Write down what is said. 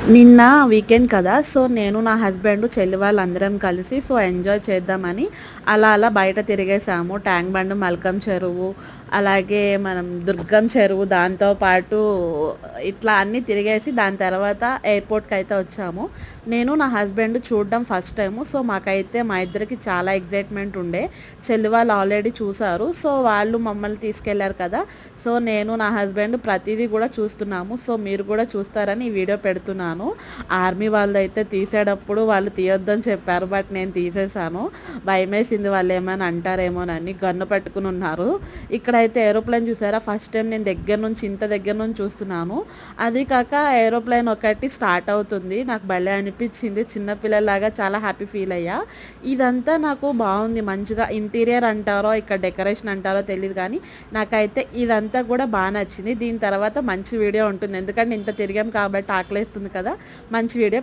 నిన్న వీకెండ్ కదా! సో, నేను నా హస్బెండ్, చెల్లి వాళ్ళందరం కలిసి ఎంజాయ్ చేద్దామని అలా బయట తిరిగేసాము. ట్యాంక్ బండ్, మల్కం చెరువు, అలాగే మనం దుర్గం చెరువు, దాంతో పాటు ఇట్లా అన్నీ తిరిగేసి దాని తర్వాత ఎయిర్‌పోర్ట్‌కైతే వచ్చాము. నేను నా హస్బెండ్ చూడడం ఫస్ట్ టైము. సో, మాకైతే మా ఇద్దరికి చాలా ఎక్సైట్‌మెంట్ ఉండే. చెల్లి వాళ్ళు ఆల్రెడీ చూసారు. సో, వాళ్ళు మమ్మల్ని తీసుకెళ్లారు కదా! సో, నేను నా హస్బెండ్ ప్రతీదీ కూడా చూస్తున్నాము. సో, మీరు కూడా చూస్తారని ఈ వీడియో పెడుతున్నాను. ఆర్మీ వాళ్ళైతే తీసేటప్పుడు వాళ్ళు తీయొద్దని చెప్పారు. బట్ నేను తీసేసాను. భయమేసింది వాళ్ళేమైనా అంటారేమోనని. గన్ను పట్టుకుని ఉన్నారు. ఇక్కడైతే ఏరోప్లేన్ చూసారా? ఫస్ట్ టైం నేను ఇంత దగ్గర నుంచి చూస్తున్నాను. అది కాక ఏరోప్లేన్ ఒకటి స్టార్ట్ అవుతుంది. నాకు భలే అనిపించింది. చిన్న పిల్లలాగా చాలా హ్యాపీ ఫీల్ అయ్యా. ఇదంతా నాకు బాగుంది. మంచిగా ఇంటీరియర్ అంటారో ఇక్కడ డెకరేషన్ అంటారో తెలియదు కానీ నాకైతే ఇదంతా కూడా బాగా నచ్చింది. దీని తర్వాత మంచి వీడియో ఉంటుంది. ఎందుకంటే ఇంత తిరిగాం కాబట్టి ఆకలేస్తుంది కదా! మంచి వీడియో